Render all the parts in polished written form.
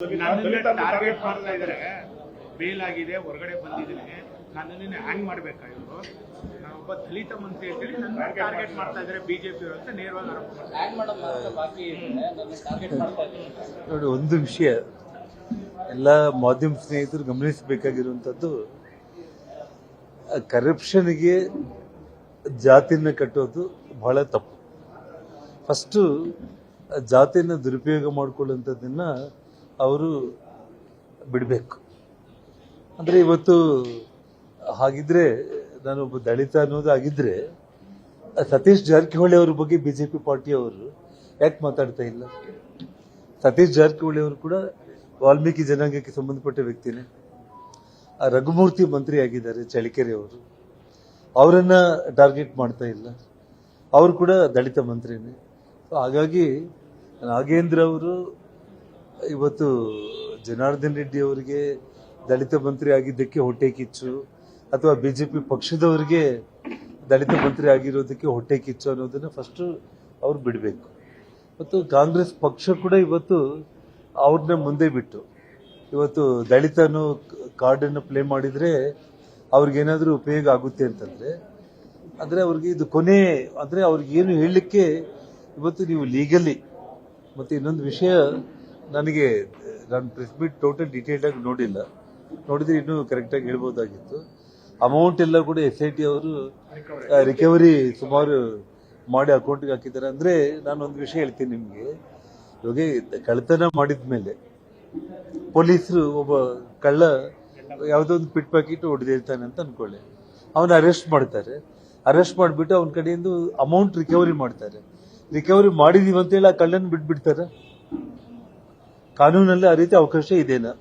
Target ಮಾಡ್ತಾ ಇದ್ದಾರೆ. Bale ಆಗಿದೆ, ಹೊರಗಡೆ ಬಂದಿದ್ದೀನಿ, ನನ್ನನ್ನ ಹ್ಯಾಂಗ್ ಮಾಡ್ಬೇಕಾ ಇವರು? ನಾನೊಬ್ಬ ದಲಿತ ಮಂತ್ರಿ ಅಂತೇಳಿ ನನ್ನ ಟಾರ್ಗೆಟ್ ಮಾಡ್ತಾ ಇದ್ದಾರೆ ಬಿಜೆಪಿ ಅವರು ಅಂತ ನೇರವಾಗಿ ಆರೋಪ ಮಾಡ್ತಾರೆ. ನೋಡಿ, ಒಂದು ವಿಷಯ ಎಲ್ಲ ಮಾಧ್ಯಮ ಸ್ನೇಹಿತರು ಗಮನಿಸಬೇಕಾಗಿರುವಂಥದ್ದು, ಕರಪ್ಷನ್ಗೆ ಜಾತಿನ ಕಟ್ಟೋದು ಬಹಳ ತಪ್ಪು. ಫಸ್ಟು ಜಾತಿಯನ್ನು ದುರುಪಯೋಗ ಮಾಡಿಕೊಳ್ಳುವಂಥದ್ದನ್ನ ಅವರು ಬಿಡಬೇಕು. ಅಂದರೆ ಇವತ್ತು ಹಾಗಿದ್ರೆ, ನಾನೊಬ್ಬ ದಲಿತ ಅನ್ನೋದು ಆಗಿದ್ರೆ, ಸತೀಶ್ ಜಾರಕಿಹೊಳಿ ಅವ್ರ ಬಗ್ಗೆ ಬಿಜೆಪಿ ಪಾರ್ಟಿಯವರು ಯಾಕೆ ಮಾತಾಡ್ತಾ ಇಲ್ಲ? ಸತೀಶ್ ಜಾರಕಿಹೊಳಿ ಅವರು ಕೂಡ ವಾಲ್ಮೀಕಿ ಜನಾಂಗಕ್ಕೆ ಸಂಬಂಧಪಟ್ಟ ವ್ಯಕ್ತಿನೇ. ರಘುಮೂರ್ತಿ ಮಂತ್ರಿ ಆಗಿದ್ದಾರೆ ಚಳ್ಳಕೆರೆ ಅವರು, ಅವರನ್ನ ಟಾರ್ಗೆಟ್ ಮಾಡ್ತಾ ಇಲ್ಲ. ಅವರು ಕೂಡ ದಲಿತ ಮಂತ್ರಿನೇ. ಹಾಗಾಗಿ ನಾಗೇಂದ್ರ ಅವರು ಇವತ್ತು ಜನಾರ್ದನ್ ರೆಡ್ಡಿ ಅವರಿಗೆ ದಲಿತ ಮಂತ್ರಿ ಆಗಿದ್ದಕ್ಕೆ ಹೊಟ್ಟೆ ಕಿಚ್ಚು, ಅಥವಾ ಬಿಜೆಪಿ ಪಕ್ಷದವರಿಗೆ ದಲಿತ ಮಂತ್ರಿ ಆಗಿರೋದಕ್ಕೆ ಹೊಟ್ಟೆ ಕಿಚ್ಚು ಅನ್ನೋದನ್ನ ಫಸ್ಟ್ ಅವ್ರು ಬಿಡಬೇಕು. ಮತ್ತು ಕಾಂಗ್ರೆಸ್ ಪಕ್ಷ ಕೂಡ ಇವತ್ತು ಅವ್ರನ್ನ ಮುಂದೆ ಬಿಟ್ಟು ಇವತ್ತು ದಲಿತ ಅನ್ನೋ ಕಾರ್ಡನ್ನು ಪ್ಲೇ ಮಾಡಿದ್ರೆ ಅವ್ರಿಗೇನಾದ್ರೂ ಉಪಯೋಗ ಆಗುತ್ತೆ ಅಂತಂದ್ರೆ, ಅಂದ್ರೆ ಅವ್ರಿಗೆ ಇದು ಕೊನೆ, ಅಂದ್ರೆ ಅವ್ರಿಗೇನು ಹೇಳಲಿಕ್ಕೆ ಇವತ್ತು ನೀವು ಲೀಗಲಿ. ಮತ್ತೆ ಇನ್ನೊಂದು ವಿಷಯ, ನಾನು ಪ್ರೆಸ್ ಮೀಟ್ ಟೋಟಲ್ ಡೀಟೇಲ್ಡ್ ಆಗಿ ನೋಡಿಲ್ಲ, ನೋಡಿದ್ರೆ ಇನ್ನೂ ಕರೆಕ್ಟಾಗಿ ಹೇಳ್ಬೋದಾಗಿತ್ತು. ಅಮೌಂಟ್ ಎಲ್ಲ ಕೂಡ SIT ಅವರು ರಿಕವರಿ ಸುಮಾರು ಮಾಡಿ ಅಕೌಂಟ್ಗೆ ಹಾಕಿದ್ದಾರೆ. ಅಂದ್ರೆ ನಾನೊಂದು ವಿಷಯ ಹೇಳ್ತೀನಿ ನಿಮ್ಗೆ, ಇವಾಗ ಕಳ್ಳತನ ಮಾಡಿದ್ಮೇಲೆ ಪೊಲೀಸರು ಒಬ್ಬ ಕಳ್ಳ ಯಾವುದೋ ಒಂದು ಪಿಟ್ ಪ್ಯಾಕೆಟ್ ಹೊಡೆದಿರ್ತಾನೆ ಅಂತ ಅನ್ಕೊಳ್ಳಿ, ಅವನ ಅರೆಸ್ಟ್ ಮಾಡ್ತಾರೆ. ಅರೆಸ್ಟ್ ಮಾಡಿಬಿಟ್ಟು ಅವನ ಕಡೆಯಿಂದ ಅಮೌಂಟ್ ರಿಕವರಿ ಮಾಡ್ತಾರೆ. ರಿಕವರಿ ಮಾಡಿದೀವಿ ಅಂತೇಳಿ ಆ ಕಳ್ಳನ ಬಿಟ್ಬಿಡ್ತಾರೆ? ಕಾನೂನಲ್ಲಿ ಆ ರೀತಿ ಅವಕಾಶ ಇದೆನಾ?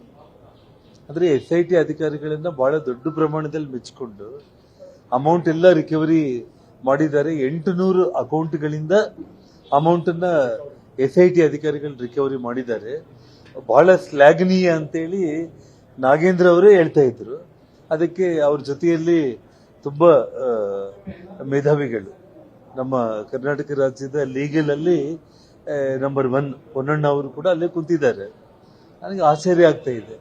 ಅಂದ್ರೆ SIT ಅಧಿಕಾರಿಗಳನ್ನ ಬಹಳ ದೊಡ್ಡ ಪ್ರಮಾಣದಲ್ಲಿ ಮೆಚ್ಚಿಕೊಂಡು ಅಮೌಂಟ್ ಎಲ್ಲ ರಿಕವರಿ ಮಾಡಿದ್ದಾರೆ. 800 ಅಕೌಂಟ್ಗಳಿಂದ ಅಮೌಂಟ್ ಅನ್ನ SIT ಅಧಿಕಾರಿಗಳು ರಿಕವರಿ ಮಾಡಿದ್ದಾರೆ. ಬಹಳ ಶ್ಲಾಘನೀಯ ಅಂತೇಳಿ ನಾಗೇಂದ್ರ ಅವರೇ ಹೇಳ್ತಾ ಇದ್ರು. ಅದಕ್ಕೆ ಅವ್ರ ಜೊತೆಯಲ್ಲಿ ತುಂಬಾ ಮೇಧಾವಿಗಳು, ನಮ್ಮ ಕರ್ನಾಟಕ ರಾಜ್ಯದ ಲೀಗಲ್ ಅಲ್ಲಿ ನಂಬರ್ 1 ಪೊನ್ನಣ್ಣ ಅವರು ಕೂಡ ಅಲ್ಲೇ ಕುಂತಿದ್ದಾರೆ. ನನಗೆ ಆಶ್ಚರ್ಯ ಆಗ್ತಾ ಇದೆ.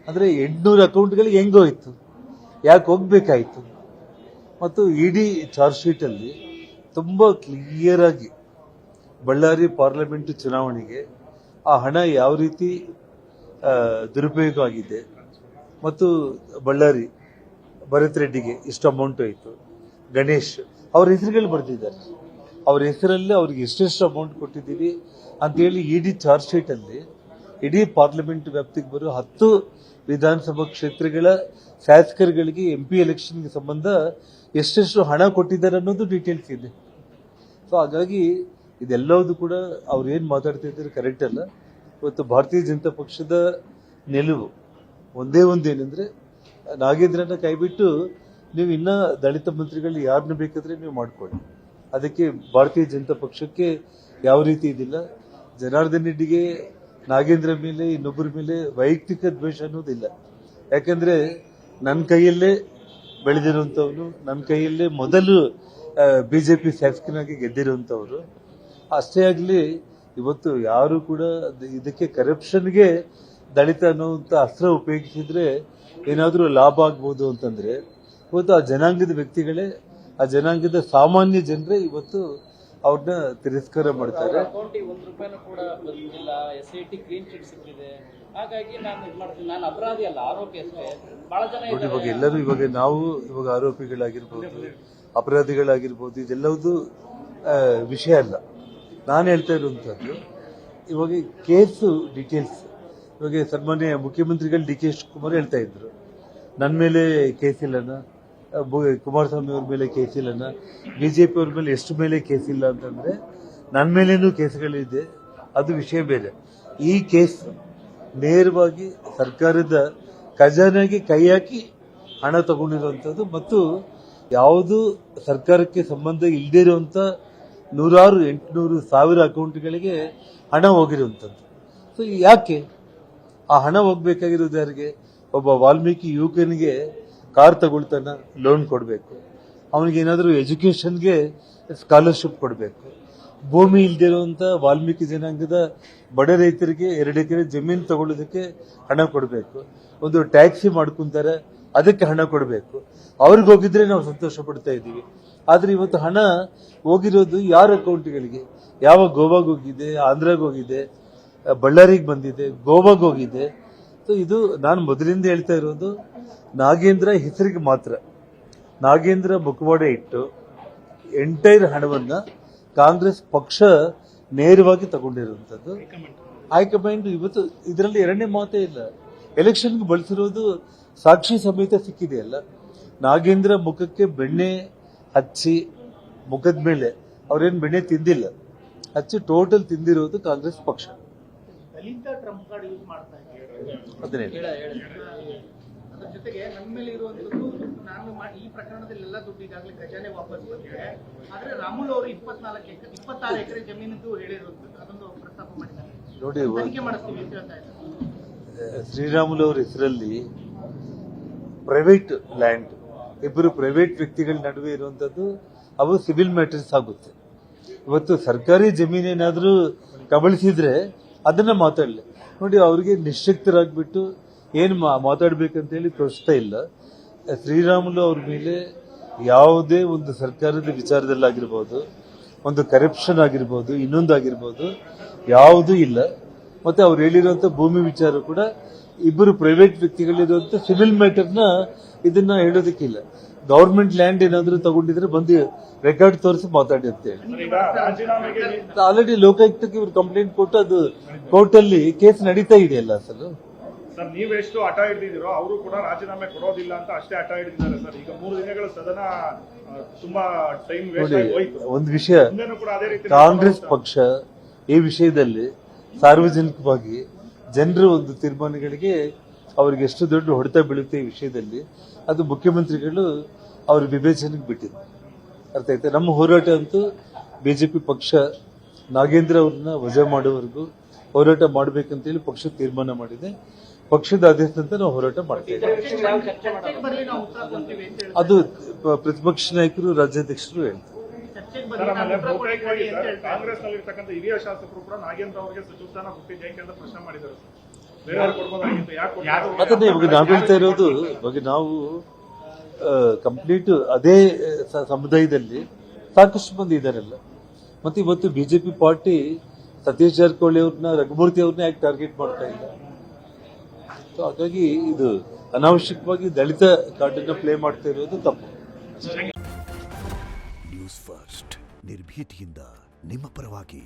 ಅಂದ್ರೆ 800 ಅಕೌಂಟ್ಗಳಿಗೆ ಹೆಂಗೋಯ್ತು, ಯಾಕೆ ಹೋಗ್ಬೇಕಾಯ್ತು? ಮತ್ತು ಇಡಿ ಚಾರ್ಜ್ ಶೀಟ್ ಅಲ್ಲಿ ತುಂಬಾ ಕ್ಲಿಯರ್ ಆಗಿ ಬಳ್ಳಾರಿ ಪಾರ್ಲಿಮೆಂಟ್ ಚುನಾವಣೆಗೆ ಆ ಹಣ ಯಾವ ರೀತಿ ದುರುಪಯೋಗ ಆಗಿದೆ, ಮತ್ತು ಬಳ್ಳಾರಿ ಭರತ್ ರೆಡ್ಡಿಗೆ ಇಷ್ಟು ಅಮೌಂಟ್ ಆಯಿತು, ಗಣೇಶ್ ಅವ್ರ ಹೆಸರುಗಳು ಬರ್ತಿದ್ದಾರೆ, ಅವ್ರ ಹೆಸರಲ್ಲಿ ಅವ್ರಿಗೆ ಎಷ್ಟೆಷ್ಟು ಅಮೌಂಟ್ ಕೊಟ್ಟಿದ್ದೀವಿ ಅಂತೇಳಿ ಇಡಿ ಚಾರ್ಜ್ ಶೀಟ್ ಅಲ್ಲಿ ಇಡೀ ಪಾರ್ಲಿಮೆಂಟ್ ವ್ಯಾಪ್ತಿಗೆ ಬರೋ 10 ವಿಧಾನಸಭಾ ಕ್ಷೇತ್ರಗಳ ಶಾಸಕರುಗಳಿಗೆ MP ಎಲೆಕ್ಷನ್ಗೆ ಸಂಬಂಧ ಎಷ್ಟೆಷ್ಟು ಹಣ ಕೊಟ್ಟಿದ್ದಾರೆ ಅನ್ನೋದು ಡೀಟೇಲ್ಸ್ ಇದೆ. ಸೊ ಹಾಗಾಗಿ ಇದೆಲ್ಲವೂ ಕೂಡ ಅವ್ರು ಏನ್ ಮಾತಾಡ್ತಾ ಇದ್ದಾರೆ ಕರೆಕ್ಟ್ ಅಲ್ಲ. ಇವತ್ತು ಭಾರತೀಯ ಜನತಾ ಪಕ್ಷದ ನಿಲುವು ಒಂದೇ ಒಂದೇನೆಂದ್ರೆ, ನಾಗೇಂದ್ರನ ಕೈಬಿಟ್ಟು ನೀವು ಇನ್ನ ದಲಿತ ಮಂತ್ರಿಗಳು ಯಾರನ್ನ ಬೇಕಾದ್ರೆ ನೀವು ಮಾಡ್ಕೊಳ್ಳಿ. ಅದಕ್ಕೆ ಭಾರತೀಯ ಜನತಾ ಪಕ್ಷಕ್ಕೆ ಯಾವ ರೀತಿ ಇದಿಲ್ಲ. ಜನಾರ್ದನ್ ರೆಡ್ಡಿಗೆ ನಾಗೇಂದ್ರ ಮೇಲೆ ಇನ್ನೊಬ್ಬರ ಮೇಲೆ ವೈಯಕ್ತಿಕ ದ್ವೇಷ ಅನ್ನೋದಿಲ್ಲ. ಯಾಕಂದ್ರೆ ನನ್ನ ಕೈಯಲ್ಲೇ ಬೆಳೆದಿರುವಂತವ್ರು, ನನ್ನ ಕೈಯಲ್ಲೇ ಮೊದಲು ಬಿಜೆಪಿ ಶಾಸಕನಾಗಿ ಗೆದ್ದಿರುವಂತವ್ರು. ಅಷ್ಟೇ ಆಗ್ಲಿ, ಇವತ್ತು ಯಾರು ಕೂಡ ಇದಕ್ಕೆ ಕರಪ್ಷನ್ಗೆ ದಲಿತ ಅನ್ನುವಂತ ಅಸ್ತ್ರ ಉಪಯೋಗಿಸಿದ್ರೆ ಏನಾದ್ರೂ ಲಾಭ ಆಗ್ಬೋದು ಅಂತಂದ್ರೆ, ಇವತ್ತು ಆ ಜನಾಂಗದ ವ್ಯಕ್ತಿಗಳೇ, ಆ ಜನಾಂಗದ ಸಾಮಾನ್ಯ ಜನರೇ ಇವತ್ತು ಅವ್ರನ್ನ ತಿರಸ್ಕಾರ ಮಾಡ್ತಾರೆ. ಇವಾಗ ಎಲ್ಲರೂ ಇವಾಗ ಆರೋಪಿಗಳಾಗಿರ್ಬೋದು, ಅಪರಾಧಿಗಳಾಗಿರ್ಬೋದು, ಇದೆಲ್ಲವೂ ವಿಷಯ ಅಲ್ಲ. ನಾನು ಹೇಳ್ತಾ ಇರುವಂತದ್ದು ಇವಾಗ ಕೇಸು ಡೀಟೇಲ್ಸ್. ಇವಾಗ ಸನ್ಮಾನ್ಯ ಮುಖ್ಯಮಂತ್ರಿಗಳು DK ಶಿವಕುಮಾರ್ ಹೇಳ್ತಾ ಇದ್ರು, ನನ್ನ ಮೇಲೆ ಕೇಸ್ ಇಲ್ಲನ, ಕುಮಾರಸ್ವಾಮಿ ಅವ್ರ ಮೇಲೆ ಕೇಸ್ ಇಲ್ಲನ, ಬಿಜೆಪಿ ಅವ್ರ ಮೇಲೆ ಎಷ್ಟು ಮೇಲೆ ಕೇಸ್ ಇಲ್ಲ ಅಂತಂದ್ರೆ ನನ್ನ ಮೇಲೇನೂ ಕೇಸ್ಗಳಿದೆ, ಅದು ವಿಷಯ ಬೇರೆ. ಈ ಕೇಸ್ ನೇರವಾಗಿ ಸರ್ಕಾರದ ಖಜಾನೆಗೆ ಕೈ ಹಾಕಿ ಹಣ ತಗೊಂಡಿರುವಂತದ್ದು, ಮತ್ತು ಯಾವುದು ಸರ್ಕಾರಕ್ಕೆ ಸಂಬಂಧ ಇಲ್ಲದೇ ಇರುವಂತ 100, 800, 1000 ಅಕೌಂಟ್ಗಳಿಗೆ ಹಣ ಹೋಗಿರುವಂತದ್ದು. ಸೊ ಯಾಕೆ ಆ ಹಣ ಹೋಗ್ಬೇಕಾಗಿರೋದು ಯಾರಿಗೆ? ಒಬ್ಬ ವಾಲ್ಮೀಕಿ ಯುವಕನಿಗೆ ಕಾರ್ ತಗೊಳ್ತಾನ, ಲೋನ್ ಕೊಡಬೇಕು. ಅವನಿಗೆ ಏನಾದರೂ ಎಜುಕೇಶನ್ಗೆ ಸ್ಕಾಲರ್ಶಿಪ್ ಕೊಡಬೇಕು. ಭೂಮಿ ಇಲ್ದಿರುವಂತ ವಾಲ್ಮೀಕಿ ಜನಾಂಗದ ಬಡ ರೈತರಿಗೆ 2 ಎಕರೆ ಜಮೀನು ತಗೊಳ್ಳೋದಕ್ಕೆ ಹಣ ಕೊಡಬೇಕು. ಒಂದು ಟ್ಯಾಕ್ಸಿ ಮಾಡ್ಕೊಂತಾರೆ, ಅದಕ್ಕೆ ಹಣ ಕೊಡಬೇಕು. ಅವ್ರಿಗೆ ಹೋಗಿದ್ರೆ ನಾವು ಸಂತೋಷ ಪಡ್ತಾ ಇದ್ದೀವಿ. ಆದ್ರೆ ಇವತ್ತು ಹಣ ಹೋಗಿರೋದು ಯಾರ ಅಕೌಂಟ್ಗಳಿಗೆ? ಯಾವ ಗೋವಾಗ್ ಹೋಗಿದೆ, ಆಂಧ್ರಾಗ್ ಹೋಗಿದೆ, ಬಳ್ಳಾರಿಗೆ ಬಂದಿದೆ, ಗೋವಾಗ್ ಹೋಗಿದೆ. ಸೊ ಇದು ನಾನು ಮೊದಲಿಂದ ಹೇಳ್ತಾ ಇರೋದು, ನಾಗೇಂದ್ರ ಹೆಸರಿಗೆ ಮಾತ್ರ, ನಾಗೇಂದ್ರ ಮುಖವಾಡ ಇಟ್ಟು ಎಂಟೈರ್ ಹಣವನ್ನ ಕಾಂಗ್ರೆಸ್ ಪಕ್ಷ ನೇರವಾಗಿ ತಗೊಂಡಿರುವಂತದ್ದು. ಹೈಕಮಾಂಡ್ ಇವತ್ತು ಇದರಲ್ಲಿ ಎರಡನೇ ಮಾತೇ ಇಲ್ಲ. ಎಲೆಕ್ಷನ್ಗೆ ಬಳಸಿರೋದು ಸಾಕ್ಷಿ ಸಮೇತ ಸಿಕ್ಕಿದೆಯಲ್ಲ. ನಾಗೇಂದ್ರ ಮುಖಕ್ಕೆ ಬೆಣ್ಣೆ ಹಚ್ಚಿ, ಮುಖದ ಮೇಲೆ ಅವ್ರೇನು ಬೆಣ್ಣೆ ತಿಂದಿಲ್ಲ, ಹಚ್ಚಿ ಟೋಟಲ್ ತಿಂದಿರೋದು ಕಾಂಗ್ರೆಸ್ ಪಕ್ಷ. ದಲಿತ ಟ್ರಂಪ್ ಕಾರ್ಡ್ ಯೂಸ್ ಮಾಡ್ತಾ ಇದ್ದಾರೆ. ಅದನ್ನೇ ಅದ್ರ ಜೊತೆಗೆ ನನ್ನ ಮೇಲೆ ಇರುವಂತದ್ದು, ನಾನು ಈ ಪ್ರಕರಣದಲ್ಲಿ ಎಲ್ಲ ದುಡ್ಡು ಈಗಾಗಲೇ ಖಜಾನೆ ವಾಪಸ್ ಬಂದಿದೆ. ಆದ್ರೆ ರಾಮುಲ್ ಅವರು 26 ಎಕರೆ ಜಮೀನಿದ್ದು ಹೇಳಿರೋದು, ಅದೊಂದು ಪ್ರಸ್ತಾಪ ಮಾಡಿದ್ದಾರೆ. ನೋಡಿ, ತನಿಖೆ ಮಾಡಿಸ್ತೀವಿ ಅಂತ ಹೇಳ್ತಾ ಇದ್ದಾರೆ. ಶ್ರೀರಾಮುಲು ಅವ್ರ ಹೆಸರಲ್ಲಿ ಪ್ರೈವೇಟ್ ಲ್ಯಾಂಡ್, ಇಬ್ಬರು ಪ್ರೈವೇಟ್ ವ್ಯಕ್ತಿಗಳ ನಡುವೆ ಇರುವಂತದ್ದು, ಅವು ಸಿವಿಲ್ ಮ್ಯಾಟರ್ಸ್ ಆಗುತ್ತೆ. ಇವತ್ತು ಸರ್ಕಾರಿ ಜಮೀನೇನಾದ್ರೂ ಕಬಳಿಸಿದ್ರೆ ಅದನ್ನ ಮಾತಾಡಲಿ. ನೋಡಿ, ಅವರಿಗೆ ನಿಶ್ಶಕ್ತರಾಗ್ಬಿಟ್ಟು ಏನ್ ಮಾತಾಡ್ಬೇಕಂತ ಹೇಳಿ ತೋರಿಸ್ತಾ ಇಲ್ಲ. ಶ್ರೀರಾಮುಲು ಅವ್ರ ಮೇಲೆ ಯಾವುದೇ ಒಂದು ಸರ್ಕಾರದ ವಿಚಾರದಲ್ಲಾಗಿರ್ಬೋದು, ಒಂದು ಕರಪ್ಷನ್ ಆಗಿರ್ಬೋದು, ಇನ್ನೊಂದಾಗಿರ್ಬೋದು, ಯಾವುದೂ ಇಲ್ಲ. ಮತ್ತೆ ಅವ್ರು ಹೇಳಿರುವಂತ ಭೂಮಿ ವಿಚಾರ ಕೂಡ ಇಬ್ಬರು ಪ್ರೈವೇಟ್ ವ್ಯಕ್ತಿಗಳಿರುವಂತ ಸಿವಿಲ್ ಮ್ಯಾಟರ್ನ ಇದನ್ನ ಹೇಳೋದಕ್ಕಿಲ್ಲ. ಗವರ್ಮೆಂಟ್ ಲ್ಯಾಂಡ್ ಏನಾದ್ರೂ ತಗೊಂಡಿದ್ರೆ ಬಂದು ರೆಕಾರ್ಡ್ ತೋರಿಸಿ ಮಾತಾಡಿ ಅಂತ ಹೇಳಿ. ಆಲ್ರೆಡಿ ಲೋಕಾಯುಕ್ತಕ್ಕೆ ಇವ್ರು ಕಂಪ್ಲೇಂಟ್ ಕೊಟ್ಟು ಅದು ಕೋರ್ಟ್ ಅಲ್ಲಿ ಕೇಸ್ ನಡೀತಾ ಇದೆಯಲ್ಲ ಸರ್. ಸರ್, ನೀವೆಷ್ಟು ಹಠ ಹಿಡಿದಿರೋ ಅವರು ಕೂಡ ರಾಜೀನಾಮೆ ಕೊಡೋದಿಲ್ಲ ಅಂತ ಅಷ್ಟೇ ಹಠ ಹಿಡಿದಿದ್ದಾರೆ ಸರ್. ಈಗ 3 ದಿನಗಳ ಸದನ ತುಂಬಾ ಟೈಮ್ ವೇಸ್ಟ್ ಆಗಿ ಹೋಯ್ತು. ಒಂದು ವಿಷಯ, ಮುಂದೆನೂ ಕೂಡ ಅದೇ ರೀತಿ ಕಾಂಗ್ರೆಸ್ ಪಕ್ಷ ಈ ವಿಷಯದಲ್ಲಿ ಸಾರ್ವಜನಿಕವಾಗಿ ಜನರ ಒಂದು ತೀರ್ಮಾನಗಳಿಗೆ ಅವ್ರಿಗೆ ಎಷ್ಟು ದೊಡ್ಡ ಹೊಡೆತ ಬೀಳುತ್ತೆ ಈ ವಿಷಯದಲ್ಲಿ, ಅದು ಮುಖ್ಯಮಂತ್ರಿಗಳು ಅವ್ರ ವಿವೇಚನೆಗೆ ಬಿಟ್ಟಿದ್ರು. ಅರ್ಥ ಆಯ್ತಾ? ನಮ್ಮ ಹೋರಾಟ ಅಂತೂ ಬಿಜೆಪಿ ಪಕ್ಷ ನಾಗೇಂದ್ರ ಅವ್ರನ್ನ ವಜಾ ಮಾಡುವವರೆಗೂ ಹೋರಾಟ ಮಾಡ್ಬೇಕಂತೇಳಿ ಪಕ್ಷ ತೀರ್ಮಾನ ಮಾಡಿದೆ. ಪಕ್ಷದ ಆದೇಶದಂತೆ ನಾವು ಹೋರಾಟ ಮಾಡ್ತೇವೆ. ಚರ್ಚೆಗೆ ಬರ್ಲಿ, ನಾವು ಉತ್ತರ ಕೊಡ್ತೀವಿ ಅಂತ ಹೇಳ್ತಾರೆ. ಅದು ಪ್ರತಿಪಕ್ಷ ನಾಯಕರು, ರಾಜ್ಯಾಧ್ಯಕ್ಷರು ಹೇಳ್ತಾರೆ. ಚರ್ಚೆಗೆ ಸರ್, ಬರ್ಲಿ, ನಾವು ಆಮೇಲೆ ಉತ್ತರ ಬಹುತೇಕವಾಗಿ ಕೊಡ್ತೀವಿ ಅಂತ ಸರ್, ಹೇಳ್ತಾರೆ. ಕಾಂಗ್ರೆಸ್ ನಲ್ಲಿರ್ತಕ್ಕಂಥ ಹಿರಿಯ ಶಾಸಕರು ಕೂಡ ನಾಗೇಂದ್ರ ಅವರಿಗೆ ಸಚಿವ ಸ್ಥಾನ ಕೊಟ್ಟಿದ್ದು ಯಾಕೆ ಅಂತ ಪ್ರಶ್ನೆ ಮಾಡಿದ್ದಾರೆ ಸರ್. ಬೇರೆಯವ್ರು ಕೊಡ್ಬೋದಾಗಿತ್ತು, ಯಾಕೆ ಅದನ್ನೇ ಇವಾಗ ನಾವು ಹೇಳ್ತಾ ಇರೋದು. ಇವಾಗ ನಾವು ಕಂಪ್ಲೀಟ್ ಅದೇ ಸಮುದಾಯದಲ್ಲಿ ಸಾಕಷ್ಟು ಮಂದಿ ಇದಾರಲ್ಲ. ಮತ್ತೆ ಇವತ್ತು ಬಿಜೆಪಿ ಪಾರ್ಟಿ ಸತೀಶ್ ಜಾರಕಿಹೊಳಿ ಅವ್ರನ್ನ, ರಘುಮೂರ್ತಿ ಅವ್ರನ್ನ ಯಾಕೆ ಟಾರ್ಗೆಟ್ ಮಾಡ್ತಾ ಇಲ್ಲ? ಸೊ ಹಾಗಾಗಿ ಇದು ಅನಾವಶ್ಯಕವಾಗಿ ದಲಿತ ಕಾರ್ಡನ್ನ ಪ್ಲೇ ಮಾಡ್ತಾ ಇರೋದು ತಪ್ಪು. ನ್ಯೂಸ್ ಫಸ್ಟ್ ನಿರ್ಭೀತಿಯಿಂದ ನಿಮ್ಮ ಪರವಾಗಿ.